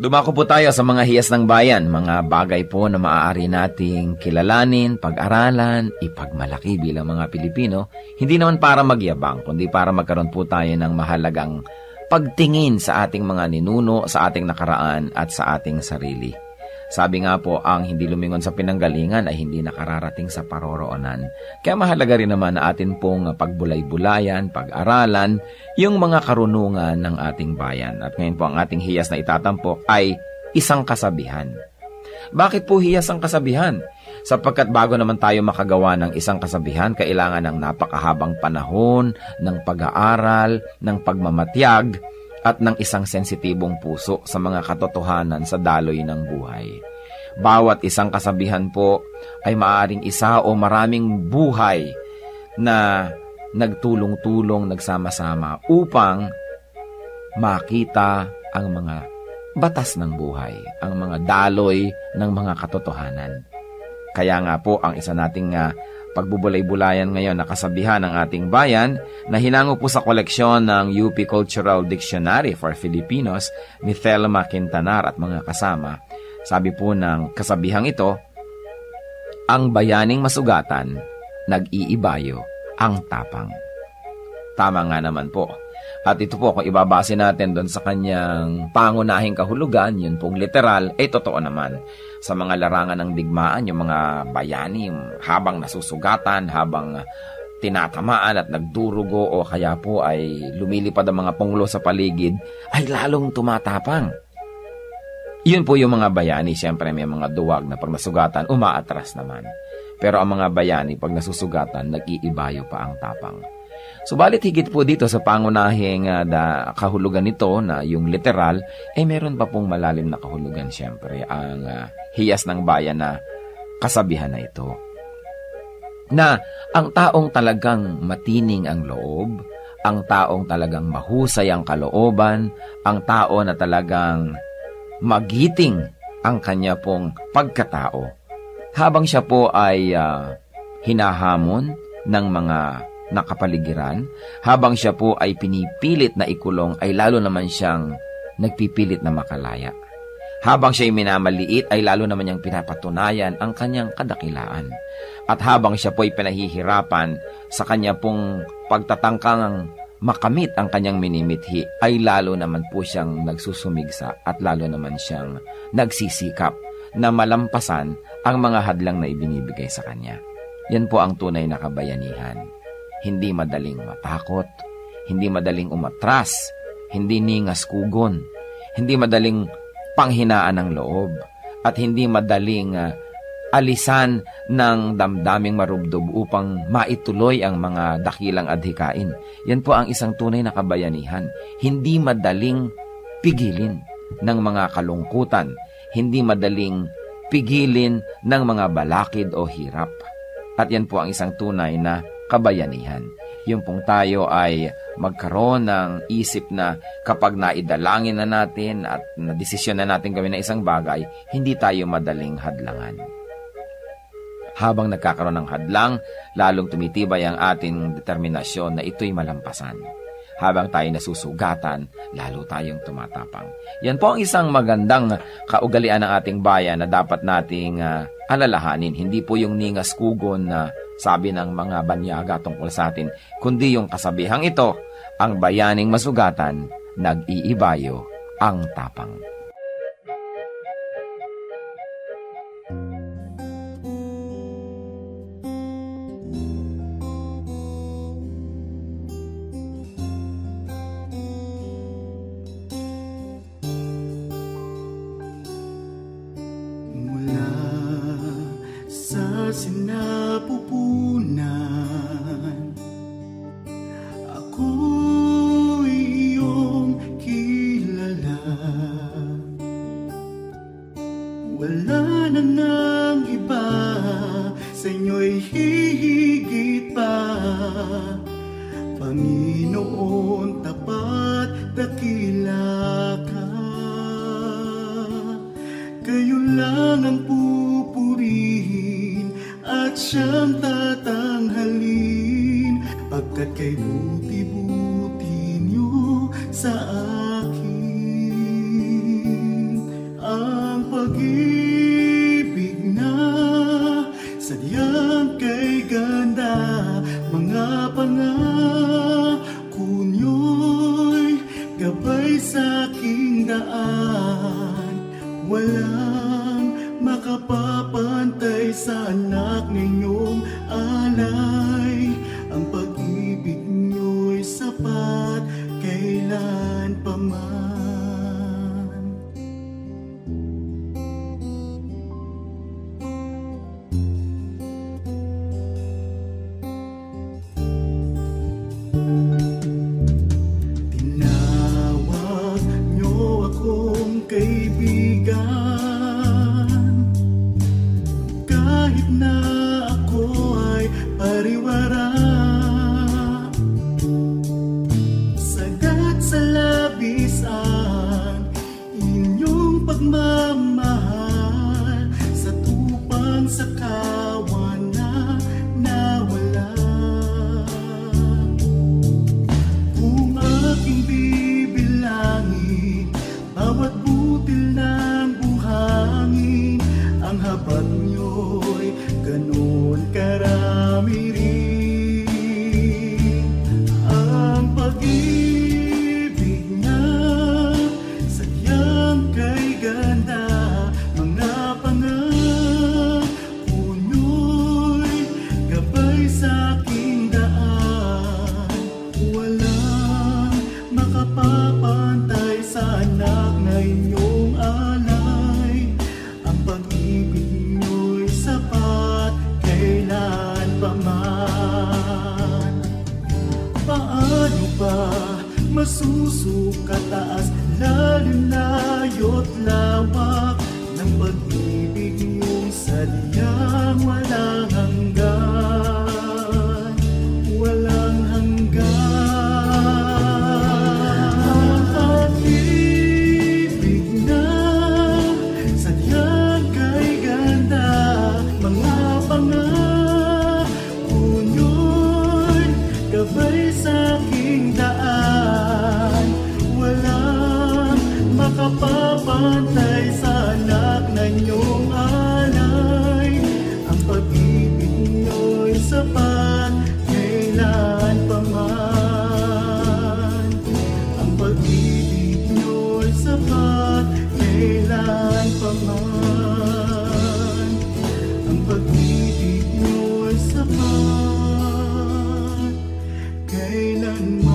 D: Dumako po tayo sa mga hiyas ng bayan, mga bagay po na maaari nating kilalanin, pag-aralan, ipagmalaki bilang mga Pilipino, hindi naman para magyabang, kundi para magkaroon po tayo ng mahalagang pagtingin sa ating mga ninuno, sa ating nakaraan at sa ating sarili. Sabi nga po, ang hindi lumingon sa pinanggalingan ay hindi nakararating sa paroroonan. Kaya mahalaga rin naman na atin pong pagbulay-bulayan, pag-aralan, yung mga karunungan ng ating bayan. At ngayon po ang ating hiyas na itatampok ay isang kasabihan. Bakit po hiyas ang kasabihan? Sapagkat bago naman tayo makagawa ng isang kasabihan, kailangan ng napakahabang panahon, ng pag-aaral, ng pagmamatyag, at ng isang sensitibong puso sa mga katotohanan sa daloy ng buhay. Bawat isang kasabihan po ay maaaring isa o maraming buhay na nagtulong-tulong, nagsama-sama upang makita ang mga batas ng buhay, ang mga daloy ng mga katotohanan. Kaya nga po ang isa nating pagbubulay-bulayan ngayon na kasabihan ng ating bayan na hinango po sa koleksyon ng UP Cultural Dictionary for Filipinos ni Thelma Quintanar at mga kasama. Sabi po ng kasabihang ito, ang bayaning masugatan, nag-iibayo ang tapang. Tama nga naman po. At ito po, kung ibabase natin doon sa kanyang pangunahing kahulugan, yun pong literal, totoo naman. Sa mga larangan ng digmaan, yung mga bayani, habang nasusugatan, habang tinatamaan at nagdurugo o kaya po ay lumilipad ang mga punglo sa paligid, ay lalong tumatapang. Yun po yung mga bayani, siyempre may mga duwag na pag nasugatan, umaatras naman. Pero ang mga bayani, pag nasusugatan, nag-iibayo pa ang tapang. Subalit higit po dito sa pangunahing kahulugan nito na yung literal, meron pa pong malalim na kahulugan siyempre ang hiyas ng bayan na kasabihan na ito. Na ang taong talagang matining ang loob, ang taong talagang mahusay ang kalooban, ang tao na talagang magiting ang kanya pong pagkatao, habang siya po ay hinahamon ng mga nakapaligiran, habang siya po ay pinipilit na ikulong, ay lalo naman siyang nagpipilit na makalaya. Habang siya ay minamaliit, ay lalo naman niyang pinapatunayan ang kanyang kadakilaan. At habang siya po ay pinahihirapan sa kanya pong pagtatangkang makamit ang kanyang minimithi, ay lalo naman po siyang nagsusumigsa at lalo naman siyang nagsisikap na malampasan ang mga hadlang na ibinibigay sa kanya. Yan po ang tunay na kabayanihan. Hindi madaling matakot, hindi madaling umatras, hindi ningas kugon, hindi madaling panghinaan ng loob, at hindi madaling alisan ng damdaming marubdob upang maituloy ang mga dakilang adhikain. Yan po ang isang tunay na kabayanihan. Hindi madaling pigilin ng mga kalungkutan, hindi madaling pigilin ng mga balakid o hirap. At yan po ang isang tunay na kabayanihan. Yung pong tayo ay magkaroon ng isip na kapag naidalangin na natin at nadesisyon na natin gawin na isang bagay, hindi tayo madaling hadlangan. Habang nagkakaroon ng hadlang, lalong tumitibay ang ating determinasyon na ito'y malampasan. Habang tayo nasusugatan, lalo tayong tumatapang. Yan po ang isang magandang kaugalian ng ating bayan na dapat nating alalahanin. Hindi po yung ningas kugon na sabi ng mga banyaga tungkol sa atin, kundi yung kasabihang ito, ang bayaning masugatan, nag-iibayo ang tapang.
E: Sinapupunan, ako'y iyong kilala. Wala na nang iba, sa inyo'y hihigit pa. Panginoon, tapat dakila ka. Kayo lang ang pupurihin at siyang tatanghalin, pagkat kay buti-buti niyo sa akin. daan. Walang makapapantay sa anak ninyong alay. Ang pag-ibig niyo'y sapat kailan pa man. Tinawag niyo akong kaibigan, kahit na ako ay pariwara. Sagat sa labis ang inyong pagmamahal, sa tupang sa kawan na nawala. Kung aking bibilangin bawat butil ng buhangin, ang habag niyo'y ganon karami rin. Ang pag-ibig na sadyang kay ganda, mga pangako niyo'y gabay sa aking daan. Walang makapapantay sa anak na inyong alay. Ang pag-ibig niyo'y sapat kailan pa man. Paano ba masusukataas lalim layo't lawak ng pag-ibig niyong sadyang walang hanggan, walang hanggan. Ang pag-ibig na sadyang kay ganda, mga pangako niyo'y gabay sa aking daan. Walang makapapantay sa anak na inyong alay. Ang pag-ibig niyo'y sapat kailan pa man. Ang pag-ibig niyo'y sapat kailan pa man. Ang pag-ibig niyo'y sapat kailanman.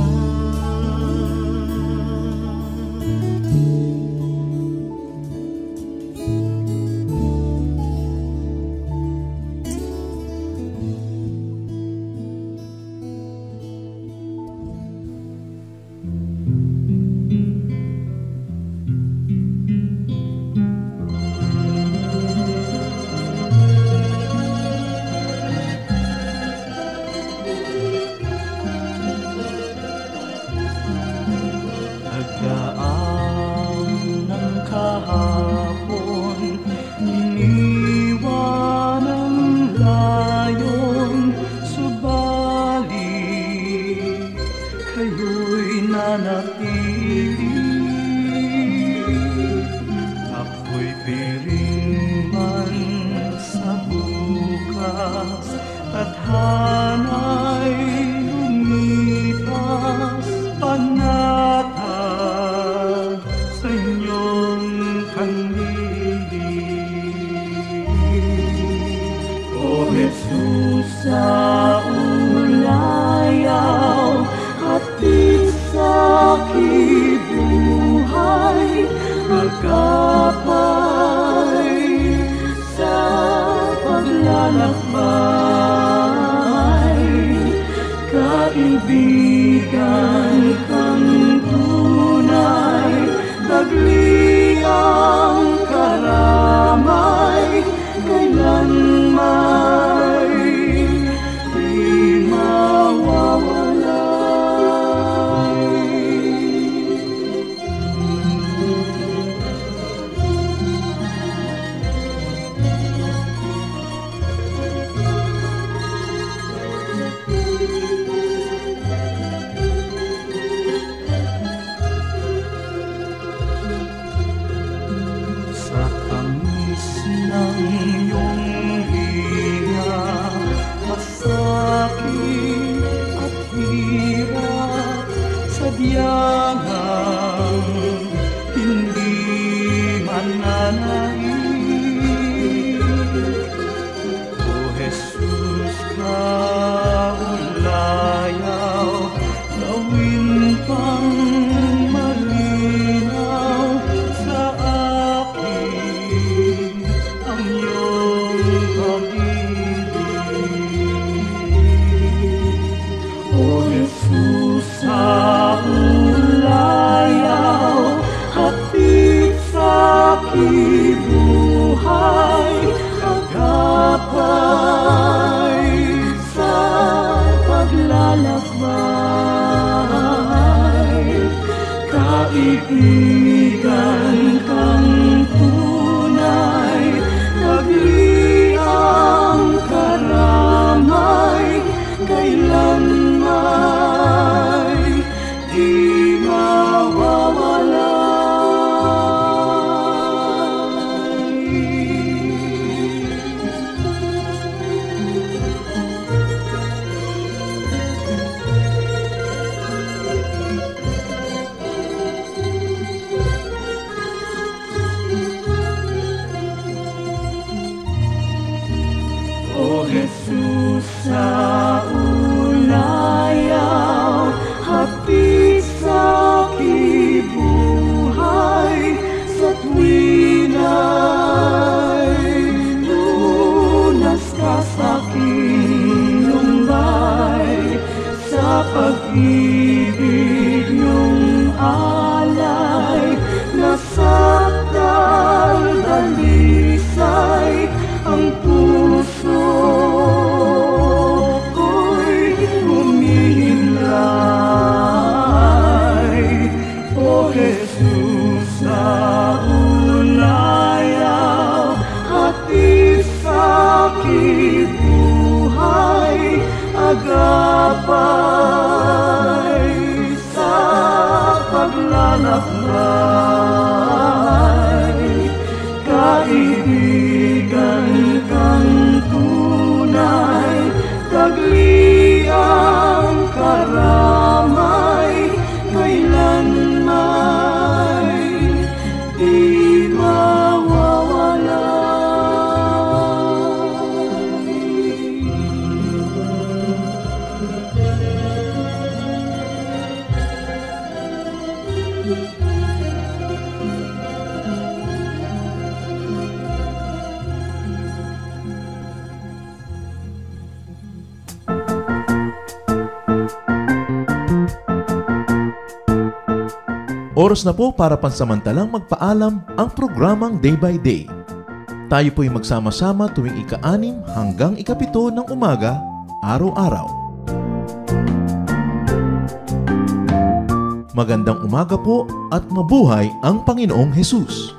E: Nagdaan ng kahapon, iniwan ang layon, subalit kayo'y nanatili. Ako'y piring man sa bukas, tadhana'y lumipas, panatag sa inyong kandili. O Jesus, sa ulayaw, hatid sa aking buhay, magkapay sa paglalakbay. Kaibigan kang tunay, dagli ang karamay, kailanman di mawawalay. Sa tamis ng iyong hiya, masakit at hirap, sadyang hindi Kaibigan kang tunay, tagliang karamay, kailanman di O Jesus, sa ulayaw, hapit sa kibuhay, sa tuwina'y lunas ka sa aking lumbay, sa pag-ibig niyong alay, nasakdal dalisay ang puso ko'y humihimlay. O Jesus, sa ulayaw, hatid sa kibuhay, agapay sa paglalakbay. Kaibigan kang tunay, tagliang karamay, kailanman di
A: Oras na po para pansamantalang magpaalam ang programang Day by Day. Tayo po'y magsama-sama tuwing ika-6 hanggang ika-7 ng umaga, araw-araw. Magandang umaga po at mabuhay ang Panginoong Hesus!